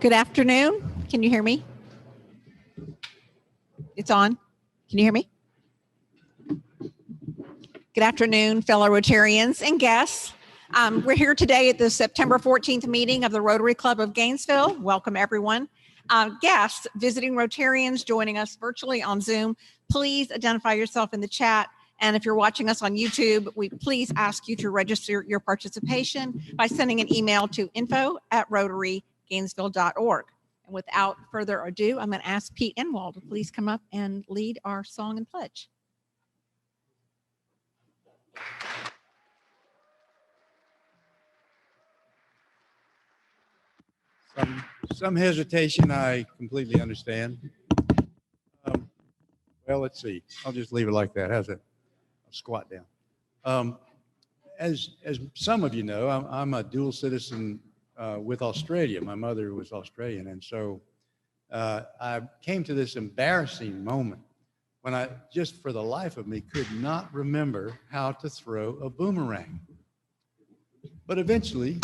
Good afternoon. Can you hear me? It's on. Can you hear me? Good afternoon, fellow Rotarians and guests. We're here today at the September 14th meeting of the Rotary Club of Gainesville. Welcome, everyone. Guests, visiting Rotarians joining us virtually on Zoom, please identify yourself in the chat. And if you're watching us on YouTube, we please ask you to register your participation by sending an email to info@rotarygainesville.org. And without further ado, I'm going to ask Pete Enwald to please come up and lead our song and pledge. Some hesitation, I completely understand. Well, let's see. I'll just leave it like that. How's it? I'll squat down. As some of you know, I'm a dual citizen with Australia. My mother was Australian, and so I came to this embarrassing moment when I just for the life of me could not remember how to throw a boomerang. But eventually,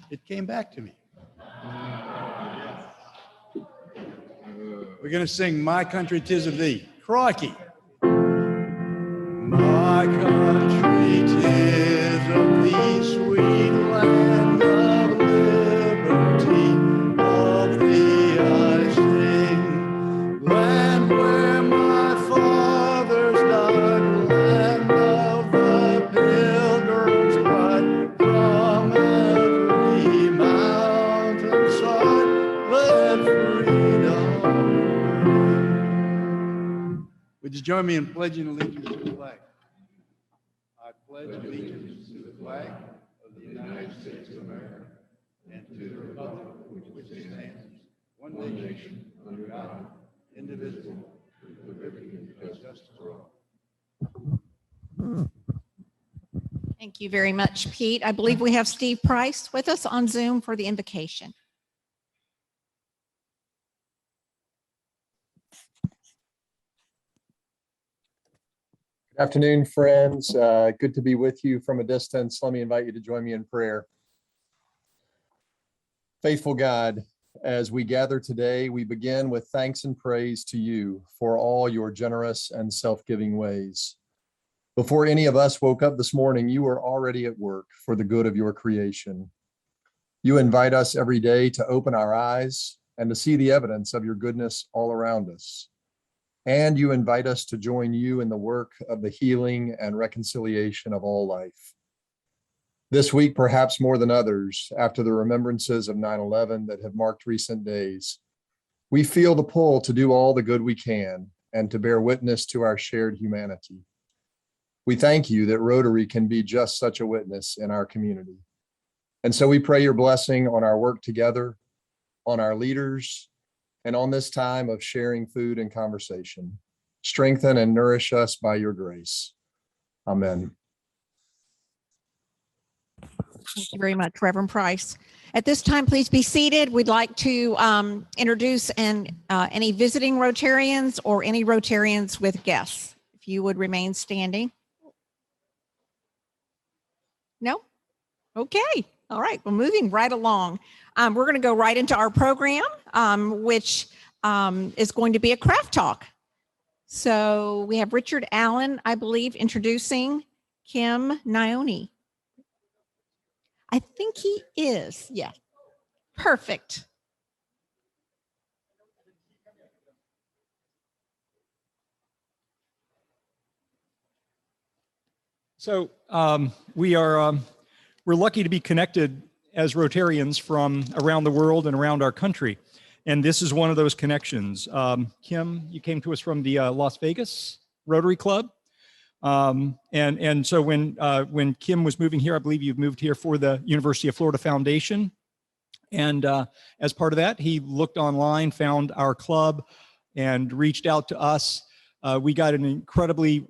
it came back to me. We're going to sing My Country 'Tis of Thee. Crikey. My country 'tis of thee, sweet land of liberty, of thee I sing. Land where my fathers died, land of the pilgrims' pride, from every mountainside, let freedom ring. Would you join me in pledging allegiance to the flag? I pledge allegiance to the flag of the United States of America and to the republic which stands one nation under God, indivisible, with liberty and justice for all. Thank you very much, Pete. I believe we have Steve Price with us on Zoom for the invocation. Good afternoon, friends. Good to be with you from a distance. Let me invite you to join me in prayer. Faithful God, as we gather today, we begin with thanks and praise to you for all your generous and self-giving ways. Before any of us woke up this morning, you were already at work for the good of your creation. You invite us every day to open our eyes and to see the evidence of your goodness all around us. And you invite us to join you in the work of the healing and reconciliation of all life. This week, perhaps more than others, after the remembrances of 9/11 that have marked recent days, we feel the pull to do all the good we can and to bear witness to our shared humanity. We thank you that Rotary can be just such a witness in our community. And so we pray your blessing on our work together, on our leaders, and on this time of sharing food and conversation. Strengthen and nourish us by your grace. Amen. Thank you very much, Reverend Price. At this time, please be seated. We'd like to introduce any visiting Rotarians or any Rotarians with guests. If you would remain standing. No? Okay. All right. Well, moving right along. We're going to go right into our program, which is going to be a craft talk. So we have Richard Allen, I believe, introducing Kim Nione. I think he is. Yeah. Perfect. So we're lucky to be connected as Rotarians from around the world and around our country. And this is one of those connections. Kim, you came to us from the Las Vegas Rotary Club. And so when Kim was moving here, I believe you've moved here for the University of Florida Foundation. And as part of that, he looked online, found our club, and reached out to us. We got an incredibly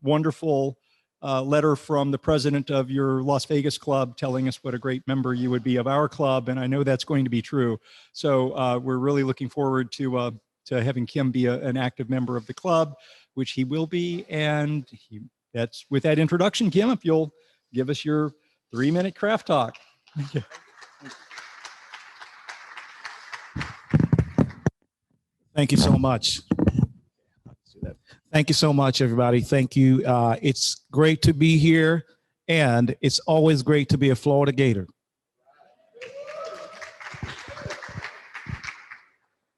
wonderful letter from the president of your Las Vegas club telling us what a great member you would be of our club, and I know that's going to be true. So we're really looking forward to having Kim be an active member of the club, which he will be. And that's with that introduction, Kim, if you'll give us your 3-minute craft talk. Thank you. Thank you so much. Thank you so much, everybody. Thank you. It's great to be here, and it's always great to be a Florida Gator.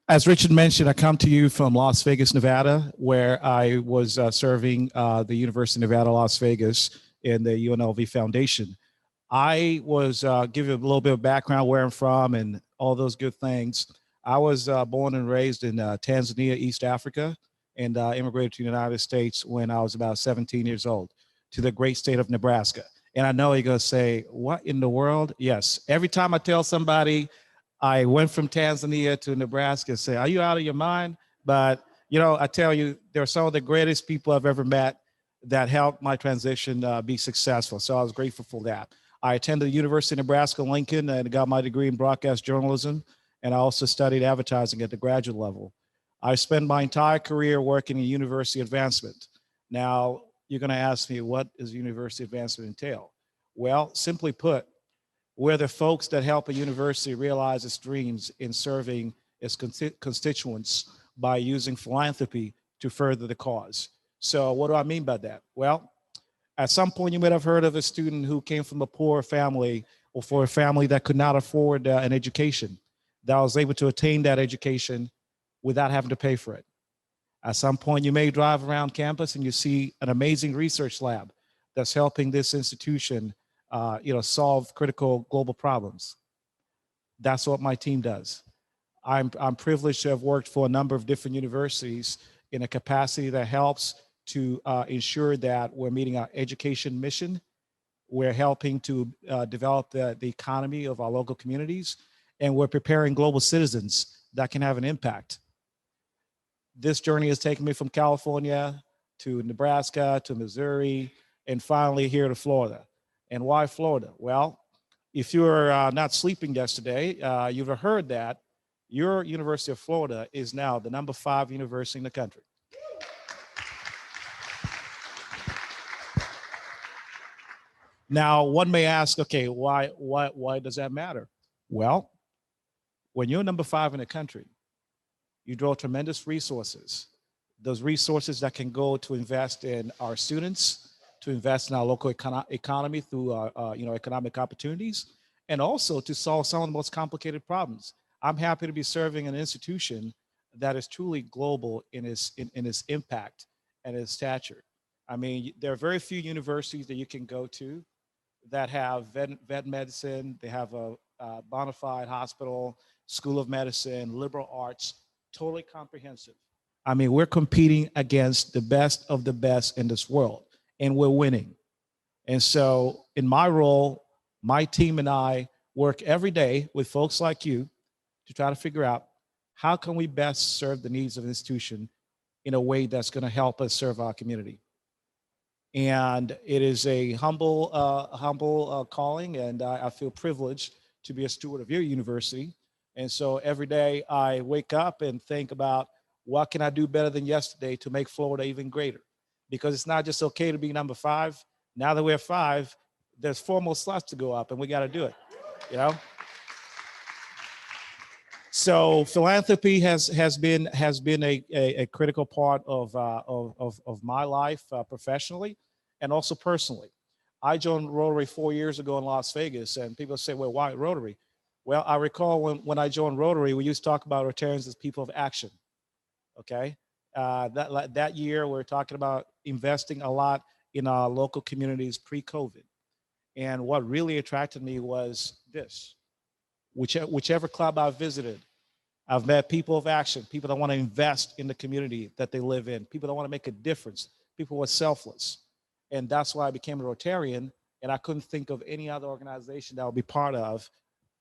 As Richard mentioned, I come to you from Las Vegas, Nevada, where I was serving the University of Nevada, Las Vegas in the UNLV Foundation. I was give you a little bit of background where I'm from and all those good things. I was born and raised in Tanzania, East Africa, and immigrated to the United States when I was about 17 years old to the great state of Nebraska. And I know you're going to say, what in the world? Yes. Every time I tell somebody I went from Tanzania to Nebraska, say, are you out of your mind? But, you know, I tell you, they're some of the greatest people I've ever met that helped my transition be successful. So I was grateful for that. I attended the University of Nebraska-Lincoln and got my degree in broadcast journalism. And I also studied advertising at the graduate level. I spent my entire career working in university advancement. Now, you're going to ask me, what does university advancement entail? Well, simply put, we're the folks that help a university realize its dreams in serving its constituents by using philanthropy to further the cause. So what do I mean by that? Well, at some point you might have heard of a student who came from a poor family or for a family that could not afford an education, that was able to attain that education without having to pay for it. At some point you may drive around campus and you see an amazing research lab that's helping this institution solve critical global problems. That's what my team does. I'm privileged to have worked for a number of different universities in a capacity that helps to ensure that we're meeting our education mission. We're helping to develop the economy of our local communities, and we're preparing global citizens that can have an impact. This journey has taken me from California to Nebraska to Missouri, and finally here to Florida. And why Florida? Well, if you were not sleeping yesterday, you've heard that your University of Florida is now the number 5 university in the country. Now, one may ask, okay, why does that matter? Well, when you're number 5 in the country, you draw tremendous resources. Those resources that can go to invest in our students, to invest in our local economy through economic opportunities, and also to solve some of the most complicated problems. I'm happy to be serving an institution that is truly global in its impact and its stature. I mean, there are very few universities that you can go to that have vet medicine, they have a bona fide hospital, school of medicine, liberal arts, totally comprehensive. I mean, we're competing against the best of the best in this world, and we're winning. And so in my role, my team and I work every day with folks like you to try to figure out how can we best serve the needs of the institution in a way that's going to help us serve our community. And it is a humble calling, and I feel privileged to be a steward of your university. And so every day I wake up and think about what can I do better than yesterday to make Florida even greater? Because it's not just okay to be number 5. Now that we're 5, there's 4 more slots to go up, and we got to do it, you know? So philanthropy has been a critical part of my life professionally and also personally. I joined Rotary 4 years ago in Las Vegas, and people say, well, why Rotary? Well, I recall when I joined Rotary, we used to talk about Rotarians as people of action, okay? That year, we were talking about investing a lot in our local communities pre-COVID. And what really attracted me was this. Whichever club I visited, I've met people of action, people that want to invest in the community that they live in, people that want to make a difference, people who are selfless. And that's why I became a Rotarian, and I couldn't think of any other organization that I would be part of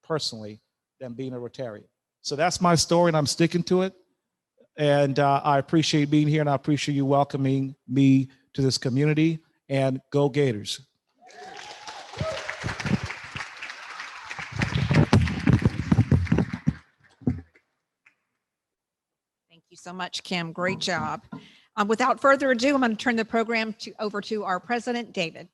personally than being a Rotarian. So that's my story, and I'm sticking to it. And I appreciate being here, and I appreciate you welcoming me to this community. And go Gators. Thank you so much, Kim. Great job. Without further ado, I'm going to turn the program over to our president, David.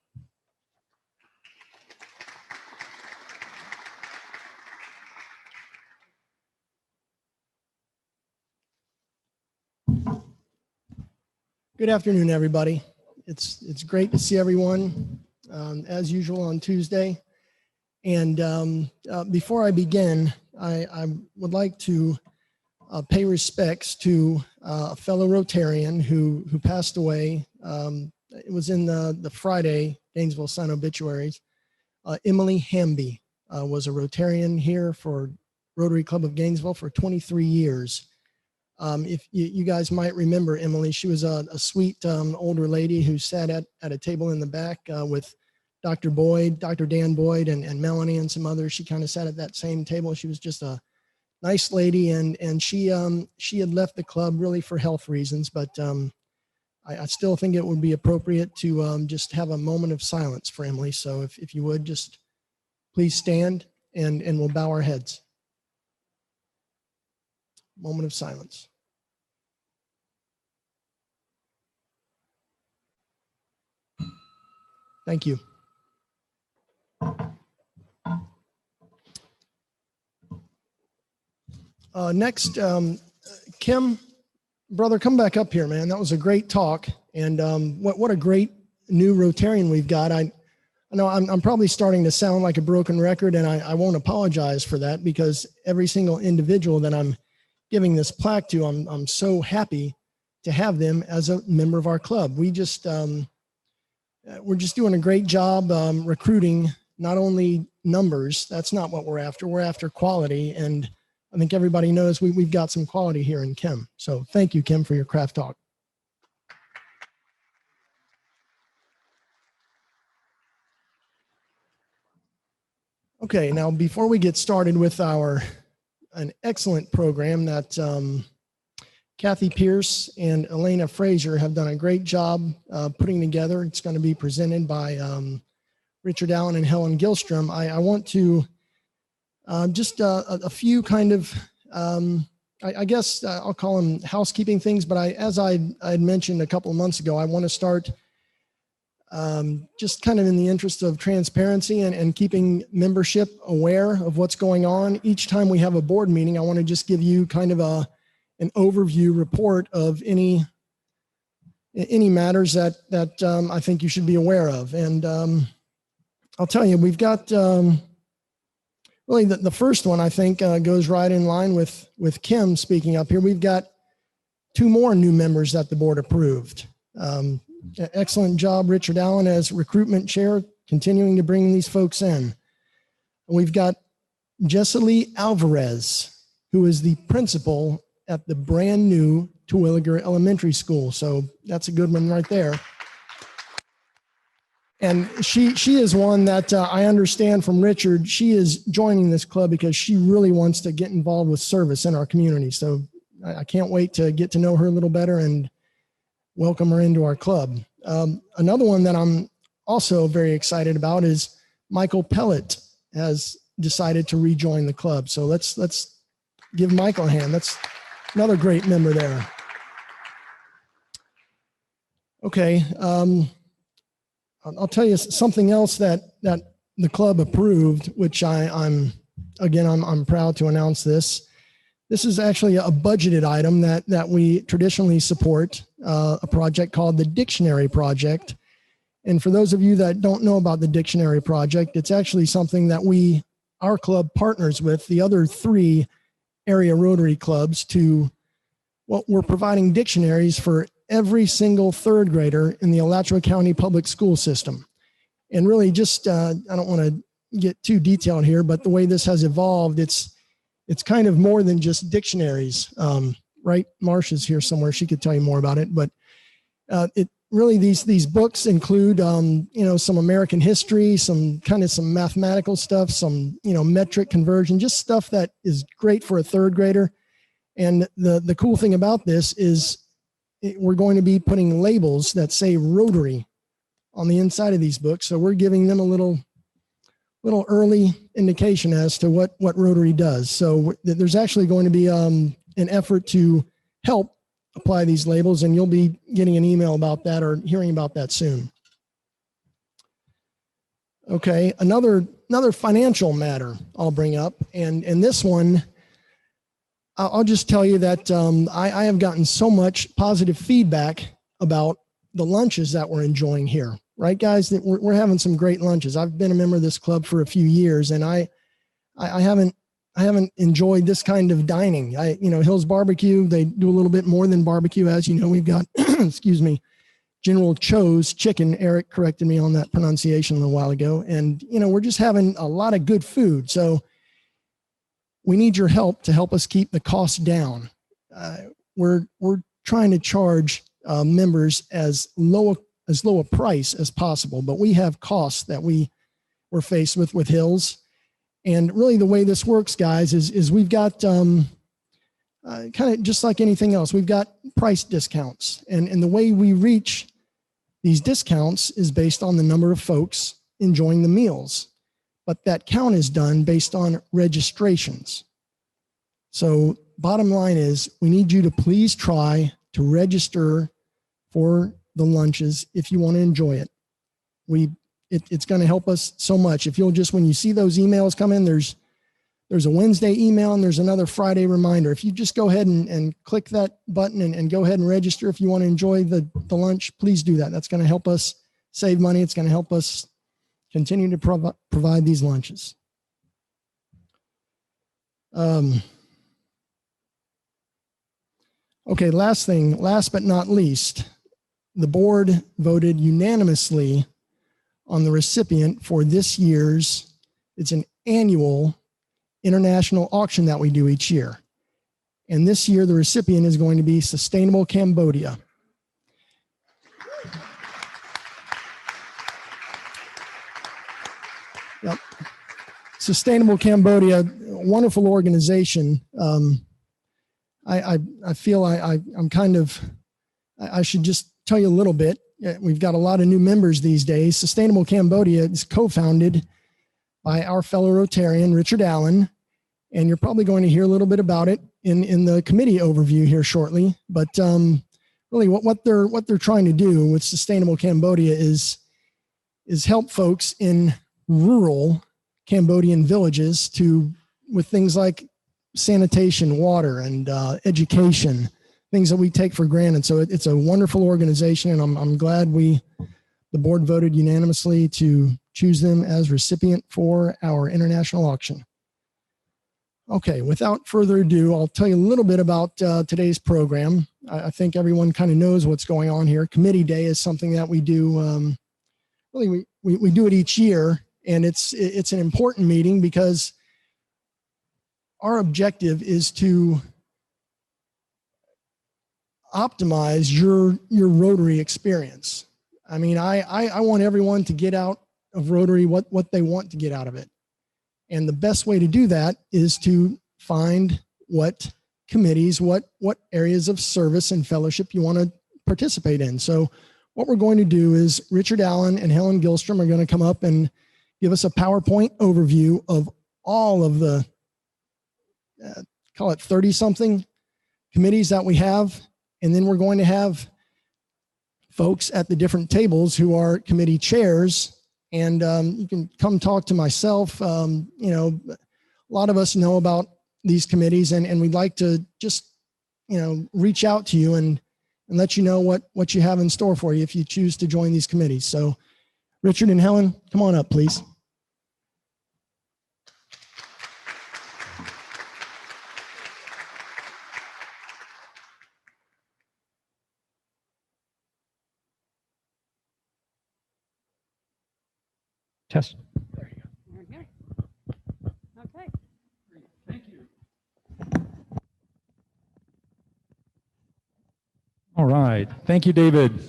Good afternoon, everybody. It's great to see everyone as usual on Tuesday. And before I begin, I would like to pay respects to a fellow Rotarian who passed away. It was in the Friday Gainesville Sun obituaries. Emily Hamby was a Rotarian here for Rotary Club of Gainesville for 23 years. If you guys might remember Emily, she was a sweet older lady who sat at a table in the back with Dr. Boyd, Dr. Dan Boyd, and Melanie and some others. She kind of sat at that same table. She was just a nice lady, and she had left the club really for health reasons, but I still think it would be appropriate to just have a moment of silence for Emily. So if you would, just please stand and we'll bow our heads. Moment of silence. Thank you. Next, Kim, brother, come back up here, man. That was a great talk. And what a great new Rotarian we've got. I know I'm probably starting to sound like a broken record, and I won't apologize for that, because every single individual that I'm giving this plaque to, I'm so happy to have them as a member of our club. We're just doing a great job recruiting, not only numbers. That's not what we're after. We're after quality. And I think everybody knows we've got some quality here in Kim. So thank you, Kim, for your craft talk. Okay, now before we get started with an excellent program that Kathy Pierce and Elena Frazier have done a great job putting together. It's going to be presented by Richard Allen and Helen Gilstrom. I want to just a few kind of, I guess I'll call them housekeeping things, but as I had mentioned a couple of months ago, I want to start just kind of in the interest of transparency and keeping membership aware of what's going on. Each time we have a board meeting, I want to just give you kind of an overview report of any matters that I think you should be aware of. And I'll tell you, we've got really the first one, I think, goes right in line with Kim speaking up here. We've got 2 more new members that the board approved. Excellent job, Richard Allen, as recruitment chair, continuing to bring these folks in. We've got Jessilee Alvarez, who is the principal at the brand new Terwilliger Elementary School. So that's a good one right there. And she is one that I understand from Richard. She is joining this club because she really wants to get involved with service in our community. So I can't wait to get to know her a little better and welcome her into our club. Another one that I'm also very excited about is Michael Pellet has decided to rejoin the club. So let's give Michael a hand. That's another great member there. Okay. I'll tell you something else that the club approved, which I'm proud to announce this. This is actually a budgeted item that we traditionally support, a project called the Dictionary Project. And for those of you that don't know about the Dictionary Project, it's actually something that our club partners with the other 3 area Rotary clubs we're providing dictionaries for every single 3rd grader in the Alachua County public school system. And really just, I don't want to get too detailed here, but the way this has evolved, it's kind of more than just dictionaries, right? Marsh is here somewhere. She could tell you more about it, but it really, these books include, some American history, some mathematical stuff, some, metric conversion, just stuff that is great for a 3rd grader. And the cool thing about this is we're going to be putting labels that say Rotary on the inside of these books. So we're giving them a little early indication as to what Rotary does. So there's actually going to be an effort to help apply these labels, and you'll be getting an email about that or hearing about that soon. Okay, another financial matter I'll bring up, and this one, I'll just tell you that I have gotten so much positive feedback about the lunches that we're enjoying here, right, guys? That we're having some great lunches. I've been a member of this club for a few years, and I haven't enjoyed this kind of dining. Hill's Barbecue, they do a little bit more than barbecue. As you know, we've got, excuse me, General Cho's chicken. Eric corrected me on that pronunciation a little while ago. And, we're just having a lot of good food. So we need your help to help us keep the costs down. We're trying to charge members as low a price as possible, but we have costs that we're faced with Hills. And really the way this works, guys, is we've got kind of just like anything else, we've got price discounts. And the way we reach these discounts is based on the number of folks enjoying the meals. But that count is done based on registrations. So bottom line is we need you to please try to register for the lunches if you want to enjoy it. It's going to help us so much. If you'll just, when you see those emails come in, there's a Wednesday email and there's another Friday reminder. If you just go ahead and click that button and go ahead and register if you want to enjoy the lunch, please do that. That's going to help us save money. It's going to help us continue to provide these lunches. Okay, last but not least, the board voted unanimously on the recipient for this year's, it's an annual international auction that we do each year. And this year, the recipient is going to be Sustainable Cambodia. Yep. Sustainable Cambodia, wonderful organization. I feel I'm kind of, I should just tell you a little bit. We've got a lot of new members these days. Sustainable Cambodia is co-founded by our fellow Rotarian, Richard Allen, and you're probably going to hear a little bit about it in the committee overview here shortly. But really what they're trying to do with Sustainable Cambodia is help folks in rural Cambodian villages with things like sanitation, water, and education, things that we take for granted. So it's a wonderful organization, and I'm glad the board voted unanimously to choose them as recipient for our international auction. Okay, without further ado, I'll tell you a little bit about today's program. I think everyone kind of knows what's going on here. Committee Day is something that we do, really we do it each year, and it's an important meeting because our objective is to optimize your Rotary experience. I mean, I want everyone to get out of Rotary what they want to get out of it. And the best way to do that is to find what committees, what areas of service and fellowship you want to participate in. So what we're going to do is Richard Allen and Helen Gilstrom are going to come up and give us a PowerPoint overview of all of the, call it 30-something committees that we have. And then we're going to have folks at the different tables who are committee chairs. And you can come talk to myself. A lot of us know about these committees, and we'd like to just, reach out to you and let you know what you have in store for you if you choose to join these committees. So Richard and Helen, come on up, please. Test. There you go. Okay. Thank you. All right. Thank you, David.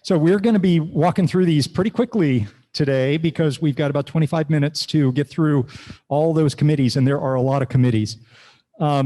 So we're going to be walking through these pretty quickly today because we've got about 25 minutes to get through all those committees, and there are a lot of committees. I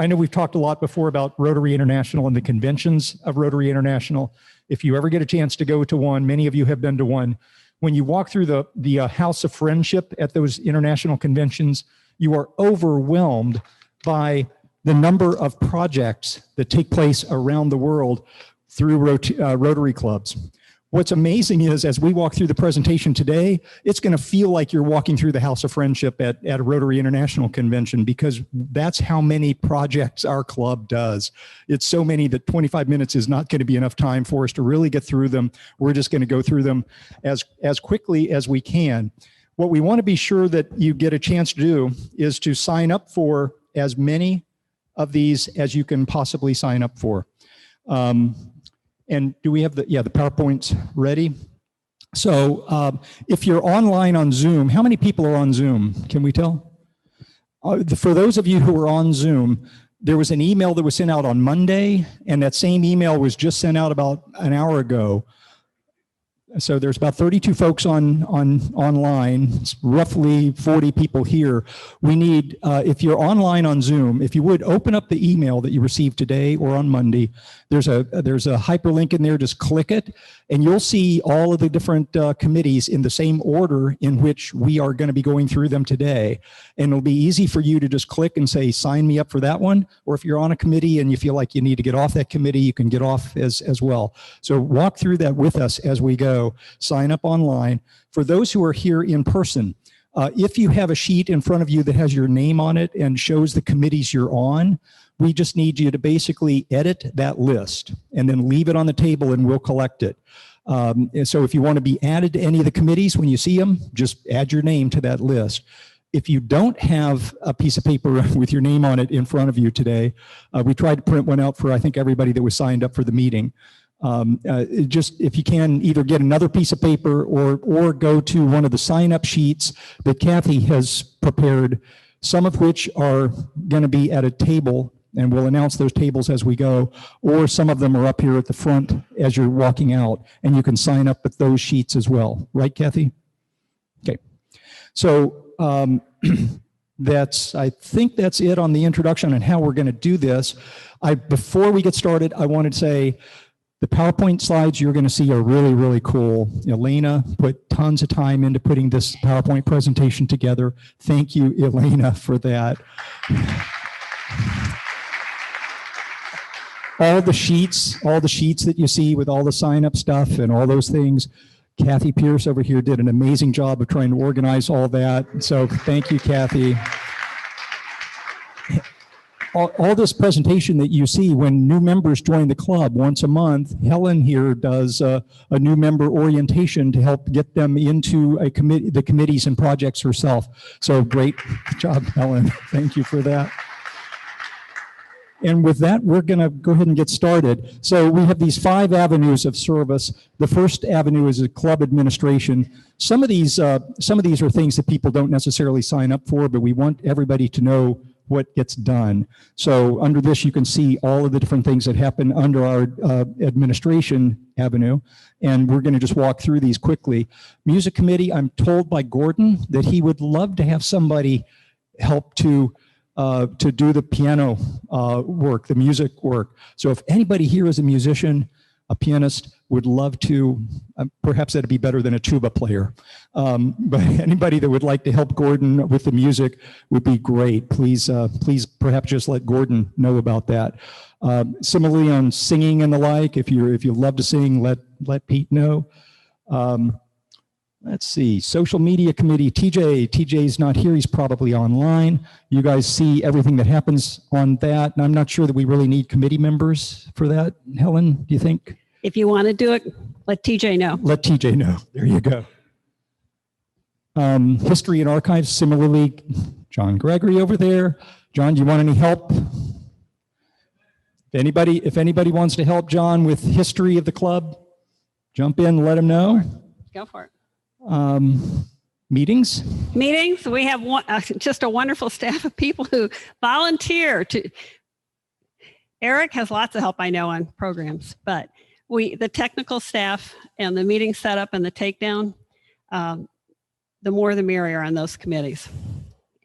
know we've talked a lot before about Rotary International and the conventions of Rotary International. If you ever get a chance to go to one, many of you have been to one. When you walk through the House of Friendship at those international conventions, you are overwhelmed by the number of projects that take place around the world through Rotary clubs. what's amazing is as we walk through the presentation today, it's going to feel like you're walking through the House of Friendship at a Rotary International Convention, because that's how many projects our club does. It's so many that 25 minutes is not going to be enough time for us to really get through them. We're just going to go through them as quickly as we can. What we want to be sure that you get a chance to do is to sign up for as many of these as you can possibly sign up for. And do we have the PowerPoint's ready? So if you're online on Zoom, how many people are on Zoom? Can we tell? For those of you who are on Zoom, there was an email that was sent out on Monday, and that same email was just sent out about an hour ago. So there's about 32 folks online. It's roughly 40 people here. We need, if you're online on Zoom, if you would open up the email that you received today or on Monday. There's a hyperlink in there. Just click it, and you'll see all of the different committees in the same order in which we are going to be going through them today. And it'll be easy for you to just click and say, sign me up for that one. Or if you're on a committee and you feel like you need to get off that committee, you can get off as well. So walk through that with us as we go. Sign up online. For those who are here in person, if you have a sheet in front of you that has your name on it and shows the committees you're on, we just need you to basically edit that list and then leave it on the table, and we'll collect it. And so if you want to be added to any of the committees when you see them, just add your name to that list. If you don't have a piece of paper with your name on it in front of you today, we tried to print one out for, I think, everybody that was signed up for the meeting. Just if you can, either get another piece of paper or go to one of the sign-up sheets that Kathy has prepared, some of which are going to be at a table, and we'll announce those tables as we go, or some of them are up here at the front as you're walking out, and you can sign up with those sheets as well. Right, Kathy? Okay. So I think that's it on the introduction and how we're going to do this. Before we get started, I wanted to say, the PowerPoint slides you're going to see are really, really cool. Elena put tons of time into putting this PowerPoint presentation together. Thank you, Elena, for that. All the sheets that you see with all the sign-up stuff and all those things, Kathy Pierce over here did an amazing job of trying to organize all that. So thank you, Kathy. All this presentation that you see when new members join the club once a month, Helen here does a new member orientation to help get them into the committees and projects herself. So great job, Helen. Thank you for that. And with that, we're going to go ahead and get started. So we have these 5 avenues of service. The first avenue is a club administration. Some of these are things that people don't necessarily sign up for, but we want everybody to know what gets done. So under this, you can see all of the different things that happen under our administration avenue. And we're going to just walk through these quickly. Music committee, I'm told by Gordon that he would love to have somebody help to do the piano work, the music work. So if anybody here is a musician, a pianist, would love to, perhaps that'd be better than a tuba player. But anybody that would like to help Gordon with the music would be great. Please perhaps just let Gordon know about that. Similarly on singing and the like, if you love to sing, let Pete know. Let's see, social media committee, TJ's not here, he's probably online. You guys see everything that happens on that, and I'm not sure that we really need committee members for that. Helen, do you think? If you want to do it, let TJ know. Let TJ know, there you go. History and archives, similarly, John Gregory over there. John, do you want any help? If anybody wants to help John with history of the club, jump in, let him know. Go for it. Meetings, we have just a wonderful staff of people who volunteer to. Eric has lots of help, I know, on programs, but the technical staff and the meeting setup and the takedown, the more the merrier on those committees.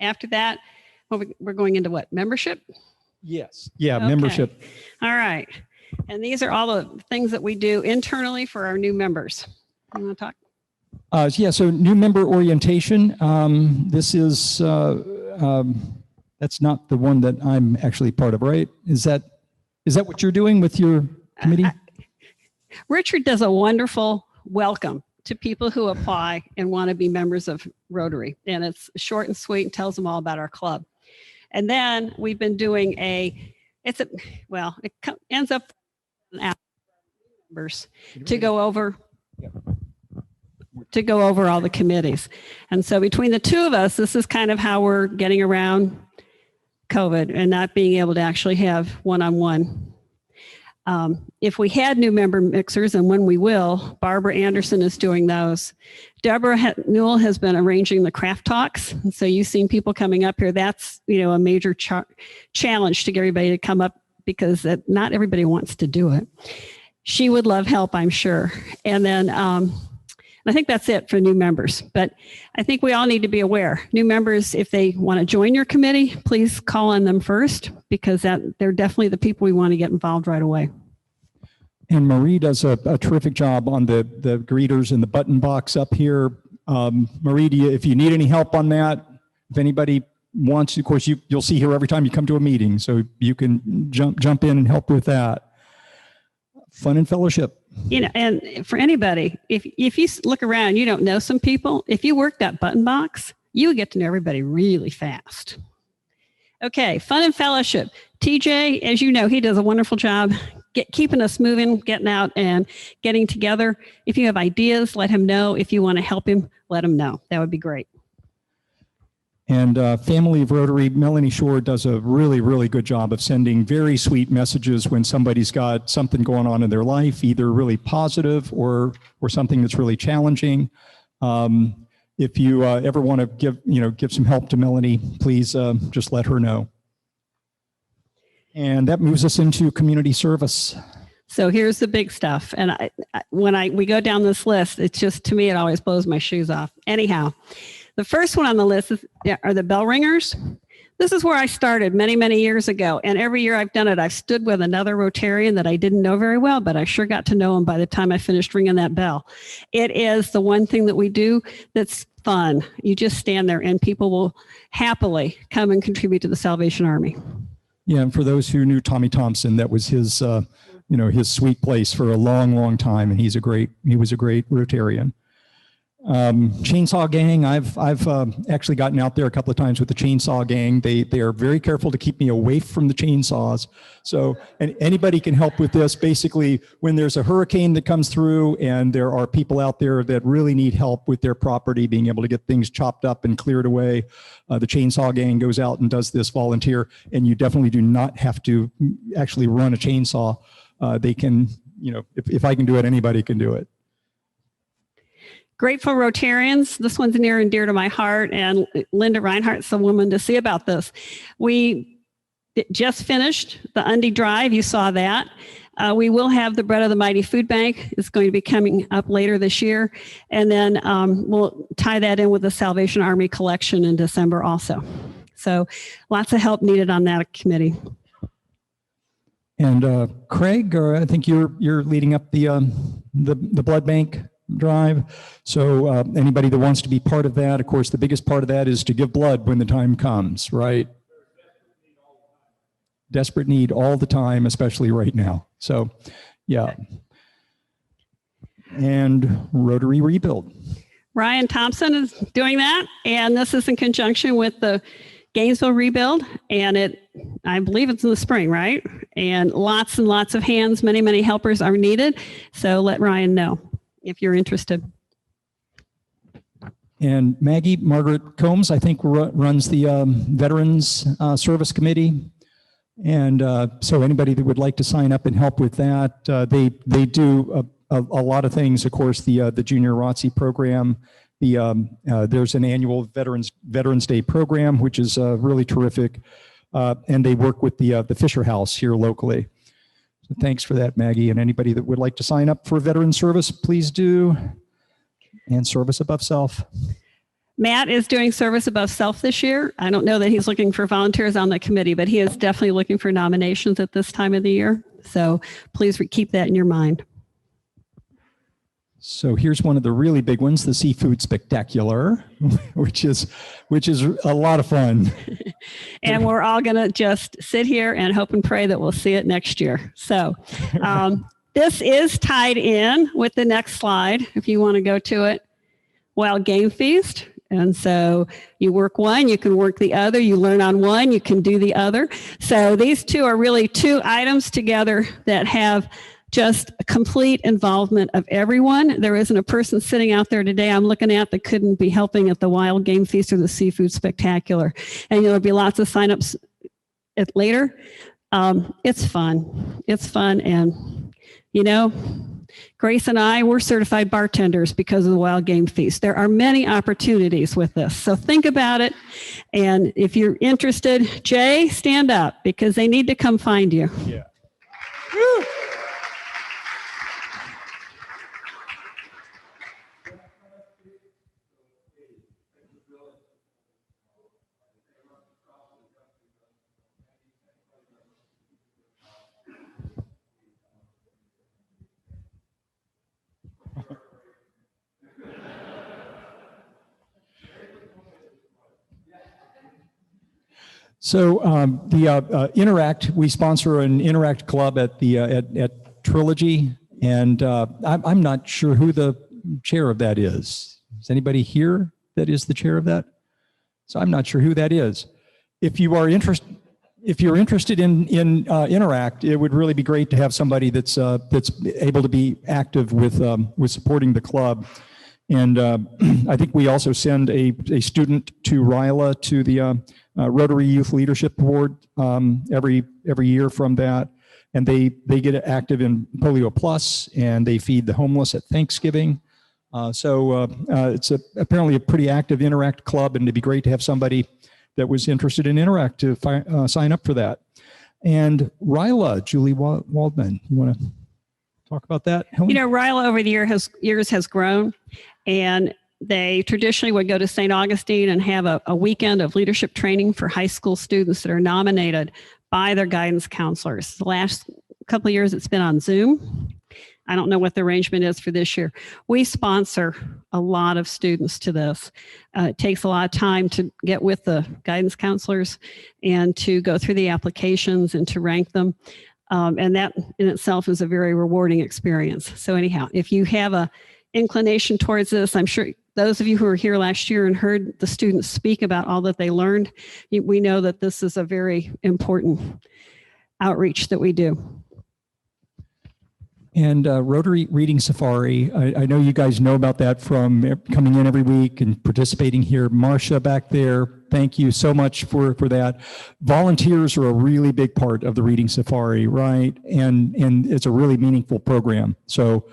After that, we're going into what, membership? Yes. Yeah, okay. Membership. All right. And these are all the things that we do internally for our new members. You want to talk? Yeah, so new member orientation. This is, that's not the one that I'm actually part of, right? Is that what you're doing with your committee? Richard does a wonderful welcome to people who apply and want to be members of Rotary. And it's short and sweet and tells them all about our club. And then we've been doing it ends up members to go over all the committees. And so between the two of us, this is kind of how we're getting around COVID and not being able to actually have one-on-one. If we had new member mixers, and when we will, Barbara Anderson is doing those. Deborah Newell has been arranging the craft talks. And so you've seen people coming up here. That's, a major challenge to get everybody to come up because not everybody wants to do it. She would love help, I'm sure. And then I think that's it for new members. But I think we all need to be aware. New members, if they want to join your committee, please call on them first because they're definitely the people we want to get involved right away. And Marie does a terrific job on the greeters and the button box up here. Marie, if you need any help on that, if anybody wants, of course, you'll see her every time you come to a meeting, so you can jump in and help with that. Fun and fellowship. And for anybody, if you look around, you don't know some people. If you work that button box, you would get to know everybody really fast. Okay, fun and fellowship. TJ, as you know, he does a wonderful job keeping us moving, getting out and getting together. If you have ideas, let him know. If you want to help him, let him know. That would be great. And Family of Rotary, Melanie Shore does a really, really good job of sending very sweet messages when somebody's got something going on in their life, either really positive or something that's really challenging. If you ever want to give some help to Melanie, please just let her know. And that moves us into community service. So here's the big stuff. And we go down this list, it's just, to me, it always blows my shoes off. Anyhow, the first one on the list are the bell ringers. This is where I started many, many years ago. And every year I've done it, I've stood with another Rotarian that I didn't know very well, but I sure got to know him by the time I finished ringing that bell. It is the one thing that we do that's fun. You just stand there and people will happily come and contribute to the Salvation Army. Yeah, and for those who knew Tommy Thompson, that was his, his sweet place for a long, long time, and he was a great Rotarian. Chainsaw gang, I've actually gotten out there a couple of times with the chainsaw gang. They are very careful to keep me away from the chainsaws. So, and anybody can help with this. Basically, when there's a hurricane that comes through and there are people out there that really need help with their property, being able to get things chopped up and cleared away, the chainsaw gang goes out and does this volunteer, and you definitely do not have to actually run a chainsaw. They can, if I can do it, anybody can do it. Grateful Rotarians. This one's near and dear to my heart, and Linda Reinhardt's the woman to see about this. We just finished the Undy Drive. You saw that. We will have the Bread of the Mighty Food Bank. It's going to be coming up later this year. And then we'll tie that in with the Salvation Army collection in December also. So lots of help needed on that committee. And Craig, I think you're leading up the blood bank drive. So anybody that wants to be part of that, of course, the biggest part of that is to give blood when the time comes, right? Desperate need all the time, especially right now. So, yeah. And Rotary Rebuild. Ryan Thompson is doing that. And this is in conjunction with the Gainesville Rebuild. And I believe it's in the spring, right? And lots of hands, many, many helpers are needed. So let Ryan know if you're interested. And Margaret Combs, I think, runs the Veterans Service Committee. And so anybody that would like to sign up and help with that, they do a lot of things. Of course, the Junior ROTC program, there's an annual Veterans Day program, which is really terrific. And they work with the Fisher House here locally. So thanks for that, Maggie. And anybody that would like to sign up for veteran service, please do. And Service Above Self. Matt is doing Service Above Self this year. I don't know that he's looking for volunteers on the committee, but he is definitely looking for nominations at this time of the year. So please keep that in your mind. So here's one of the really big ones, the Seafood Spectacular, which is a lot of fun. And we're all going to just sit here and hope and pray that we'll see it next year. So this is tied in with the next slide, if you want to go to it. Wild Game Feast. And so you work one, you can work the other. You learn on one, you can do the other. So these two are really two items together that have just a complete involvement of everyone. There isn't a person sitting out there today I'm looking at that couldn't be helping at the Wild Game Feast or the Seafood Spectacular. And there'll be lots of signups later. It's fun. It's fun. And, you know, Grace and I, we're certified bartenders because of the Wild Game Feast. There are many opportunities with this. So think about it. And if you're interested, Jay, stand up because they need to come find you. Yeah. So the Interact, we sponsor an Interact club at the at Trilogy, and I'm not sure who the chair of that is. Is anybody here that is the chair of that? So I'm not sure who that is. If you are interested, if you're interested in Interact, it would really be great to have somebody that's able to be active with supporting the club. And I think we also send a student to RILA to the Rotary Youth Leadership Award every year from that. And they get active in Polio Plus, and they feed the homeless at Thanksgiving. So it's apparently a pretty active Interact club, and it'd be great to have somebody that was interested in Interact to sign up for that. And RILA, Julie Waldman, you want to talk about that? Helen? You know, RILA over the years has grown, and they traditionally would go to St. Augustine and have a weekend of leadership training for high school students that are nominated by their guidance counselors. The last couple of years, it's been on Zoom. I don't know what the arrangement is for this year. We sponsor a lot of students to this. It takes a lot of time to get with the guidance counselors and to go through the applications and to rank them. And that in itself is a very rewarding experience. So anyhow, if you have a inclination towards this, I'm sure those of you who were here last year and heard the students speak about all that they learned, we know that this is a very important outreach that we do. And Rotary Reading Safari, I know you guys know about that from coming in every week and participating here. Marcia back there, thank you so much for that. Volunteers are a really big part of the Reading Safari, right? And it's a really meaningful program. So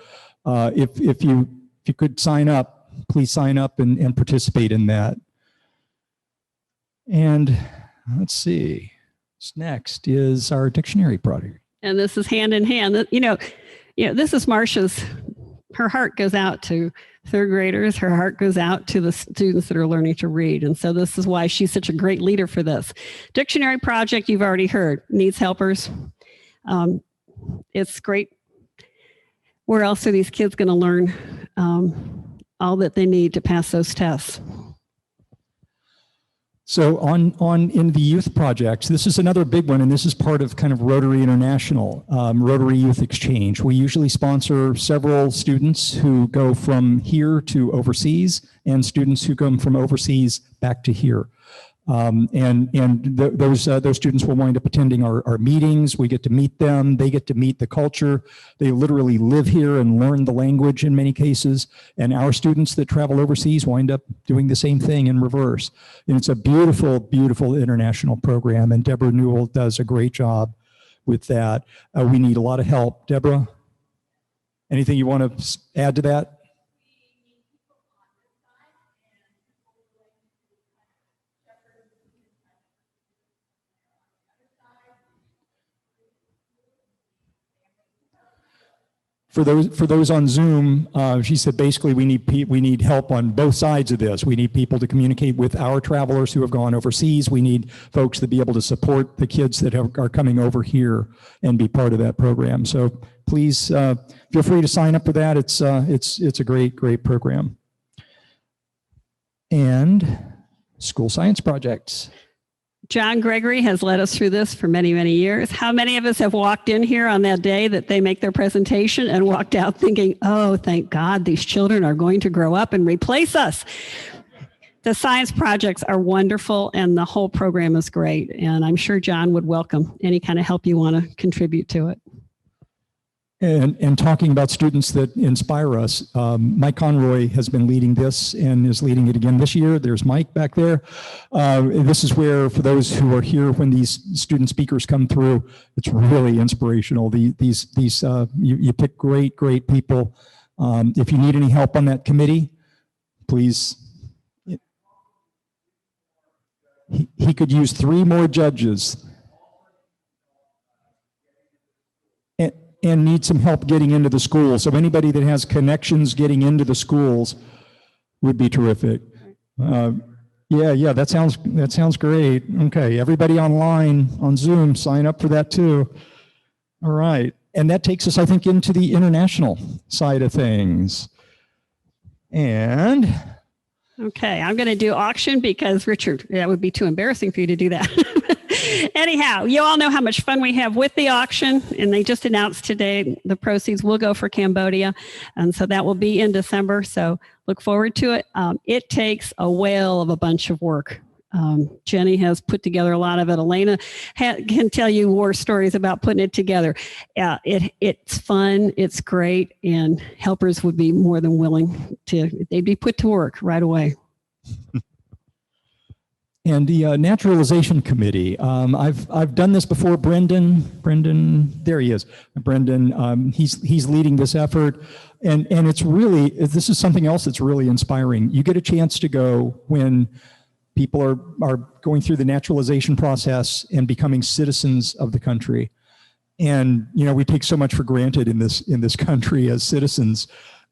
if you could sign up, please sign up and participate in that. And let's see, what's next is our dictionary project. And this is hand in hand. You know, this is Marcia's, her heart goes out to third graders. Her heart goes out to the students that are learning to read. And so this is why she's such a great leader for this. Dictionary project, you've already heard, needs helpers. It's great. Where else are these kids going to learn all that they need to pass those tests? So in the youth projects, this is another big one, and this is part of kind of Rotary International, Rotary Youth Exchange. We usually sponsor several students who go from here to overseas and students who come from overseas back to here. Those students will wind up attending our meetings. We get to meet them. They get to meet the culture. They literally live here and learn the language in many cases. And our students that travel overseas wind up doing the same thing in reverse. And it's a beautiful, beautiful international program. And Deborah Newell does a great job with that. We need a lot of help. Deborah, anything you want to add to that? For those on Zoom, she said basically we need help on both sides of this. We need people to communicate with our travelers who have gone overseas. We need folks to be able to support the kids that are coming over here and be part of that program. So please feel free to sign up for that. It's a great program. And school science projects. John Gregory has led us through this for many, many years. How many of us have walked in here on that day that they make their presentation and walked out thinking, oh, thank God these children are going to grow up and replace us? The science projects are wonderful and the whole program is great. And I'm sure John would welcome any kind of help you want to contribute to it. And talking about students that inspire us, Mike Conroy has been leading this and is leading it again this year. There's Mike back there. This is where, for those who are here when these student speakers come through, it's really inspirational. You pick great people. If you need any help on that committee, please. He could use 3 more judges. And need some help getting into the schools. So anybody that has connections getting into the schools would be terrific. Yeah, that sounds great. Okay, everybody online on Zoom, sign up for that too. All right, and that takes us, I think, into the international side of things. And okay, I'm going to do auction because Richard, that would be too embarrassing for you to do that. Anyhow, you all know how much fun we have with the auction, and they just announced today the proceeds will go for Cambodia, and so that will be in December, so look forward to it. It takes a whale of a bunch of work. Jenny has put together a lot of it. Elena can tell you war stories about putting it together. It's fun, it's great, and helpers would be more than willing to, they'd be put to work right away. And the Naturalization Committee, I've done this before. Brendan, there he is. Brendan, he's leading this effort, and it's really, this is something else that's really inspiring. You get a chance to go when people are going through the naturalization process and becoming citizens of the country, and we take so much for granted in this country as citizens.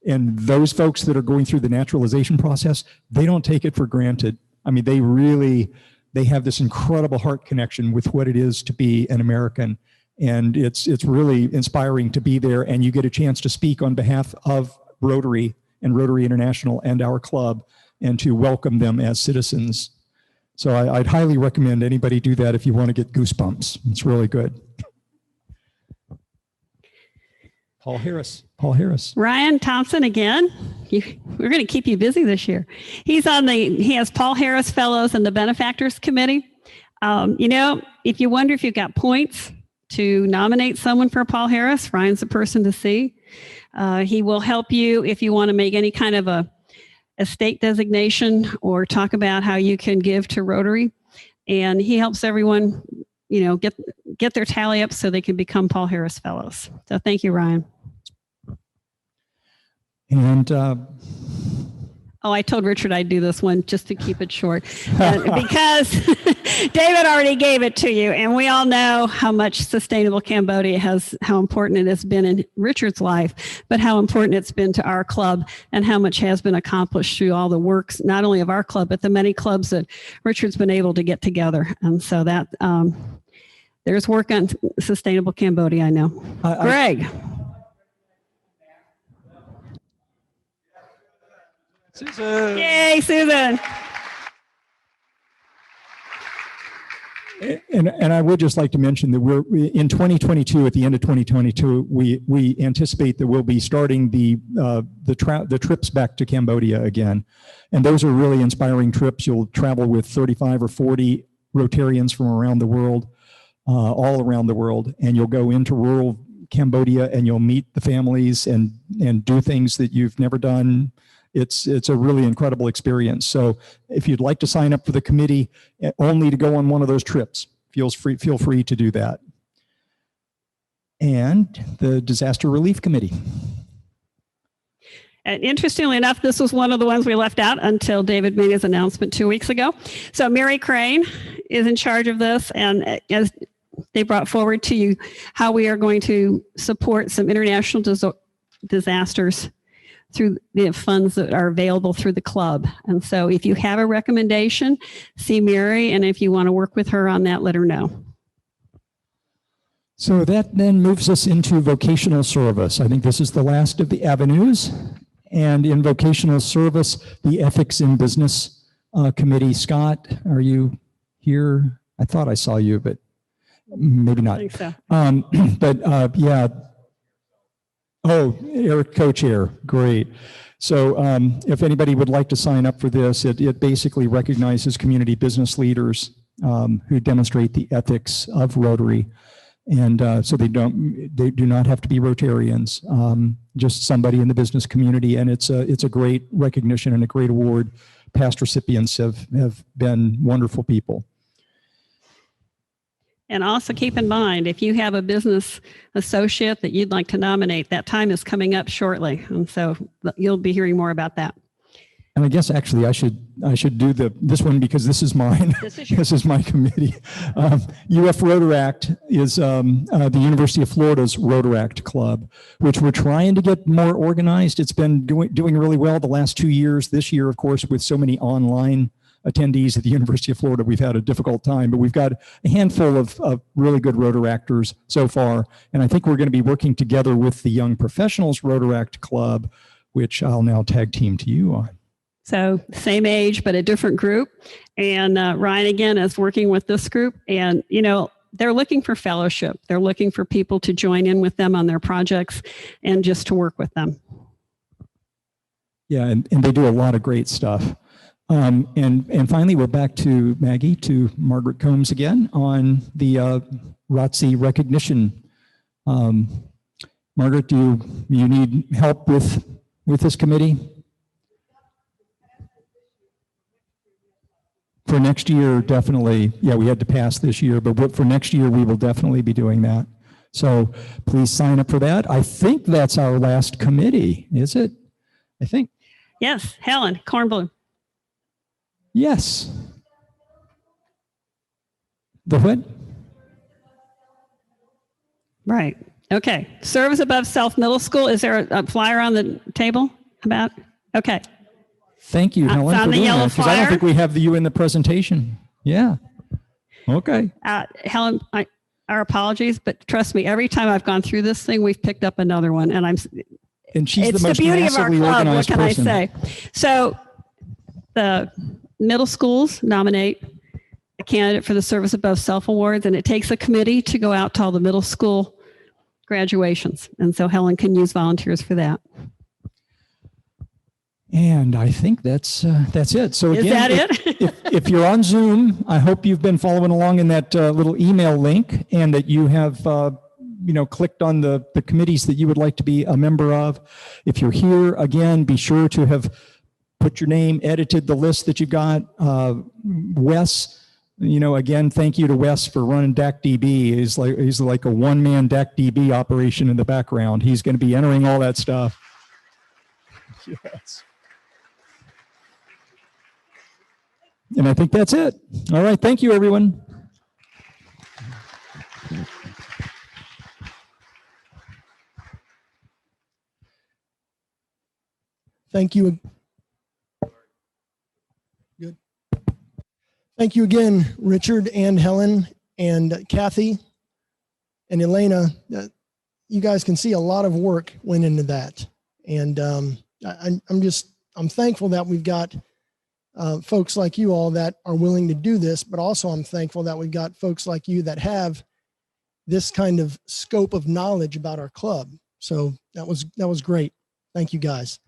And those folks that are going through the naturalization process, they don't take it for granted. I mean, they have this incredible heart connection with what it is to be an American. And it's really inspiring to be there, and you get a chance to speak on behalf of Rotary and Rotary International and our club, and to welcome them as citizens. So I'd highly recommend anybody do that if you want to get goosebumps. It's really good. Paul Harris. Ryan Thompson again. We're going to keep you busy this year. He has Paul Harris Fellows and the Benefactors Committee. If you wonder if you've got points to nominate someone for Paul Harris, Ryan's the person to see. He will help you if you want to make any kind of a estate designation or talk about how you can give to Rotary. And he helps everyone, get their tally up so they can become Paul Harris Fellows. So thank you, Ryan. And I told Richard I'd do this one just to keep it short because David already gave it to you, and we all know how much sustainable Cambodia how important it has been in Richard's life, but how important it's been to our club and how much has been accomplished through all the works, not only of our club, but the many clubs that Richard's been able to get together. And so that there's work on sustainable Cambodia, I know. Greg. Susan. Yay, Susan. And I would just like to mention that we're in 2022, at the end of 2022, we anticipate that we'll be starting the trips back to Cambodia again. And those are really inspiring trips. You'll travel with 35 or 40 Rotarians from around the world, all around the world. And you'll go into rural Cambodia and you'll meet the families and do things that you've never done. It's a really incredible experience. So if you'd like to sign up for the committee only to go on one of those trips, feel free to do that. And the Disaster Relief Committee. And interestingly enough, this was one of the ones we left out until David made his announcement 2 weeks ago. So Mary Crane is in charge of this, and as they brought forward to you how we are going to support some international disasters through the funds that are available through the club. And so if you have a recommendation, see Mary, and if you want to work with her on that, let her know. So that then moves us into vocational service. I think this is the last of the avenues. And in vocational service, the Ethics in Business Committee. Scott, are you here? I thought I saw you, but maybe I not. think so. Yeah. Oh, Eric, co-chair, great. So if anybody would like to sign up for this, it basically recognizes community business leaders who demonstrate the ethics of Rotary. And so they do not have to be Rotarians, just somebody in the business community. And it's a great recognition and a great award. Past recipients have been wonderful people. And also keep in mind, if you have a business associate that you'd like to nominate, that time is coming up shortly. And so you'll be hearing more about that. And I guess actually I should do this one because this is mine. This is my committee. UF Rotaract is the University of Florida's Rotaract Club, which we're trying to get more organized. It's been doing really well the last 2 years. This year, of course, with so many online attendees at the University of Florida, we've had a difficult time, but we've got a handful of really good Rotaractors so far. And I think we're going to be working together with the Young Professionals Rotaract Club, which I'll now tag team to you on. So same age, but a different group. And Ryan, again, is working with this group. And, you know, they're looking for fellowship. They're looking for people to join in with them on their projects and just to work with them. Yeah, and they do a lot of great stuff. And finally, we're back to Maggie, to Margaret Combs again on the ROTC recognition. Margaret, do you need help with this committee? For next year, definitely. Yeah, we had to pass this year, but for next year, we will definitely be doing that. So please sign up for that. I think that's our last committee, is it? I think. Yes, Helen Kornblum. Yes. The what? Right. Okay. Service Above Self Middle School. Is there a flyer on the table about? Okay. Thank you, Helen, on for the doing yellow that, because I don't flyer. think we have you in the presentation. Yeah. Okay. Helen, our apologies, but trust me, every time I've gone through this thing, we've picked up another one, and And she's it's the most beauty of our massively club. What organized can person. I say? So the middle schools nominate a candidate for the Service Above Self Awards, and it takes a committee to go out to all the middle school graduations. And so Helen can use volunteers for that. And I think that's it. So Is again, that it? if you're on Zoom, I hope you've been following along in that little email link, and that you have clicked on the committees that you would like to be a member of. If you're here, again, be sure to have put your name, edited the list that you've got. Wes, again, thank you to Wes for running DACDB. He's like a one-man DACDB operation in the background. He's going to be entering all that stuff. Yes. And I think that's it. All right. Thank you, everyone. Thank you. Good. Thank you again, Richard and Helen and Kathy and Elena. You guys can see a lot of work went into that. And I'm thankful that we've got folks like you all that are willing to do this, but also I'm thankful that we've got folks like you that have this kind of scope of knowledge about our club. So that was great. Thank you guys.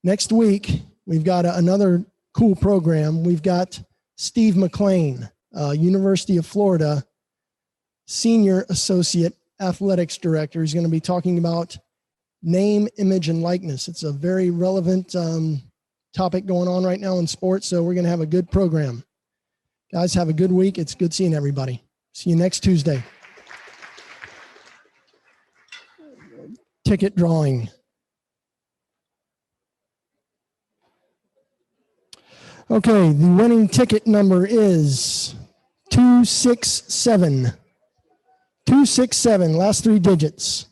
Next week, we've got another cool program. We've got Steve McLean, University of Florida, Senior Associate Athletics Director. He's going to be talking about name, image, and likeness. It's a very relevant topic going on right now in sports, so we're going to have a good program. Guys, have a good week. It's good seeing everybody. See you next Tuesday. Ticket drawing. Okay, the winning ticket number is 267. 267, last three digits.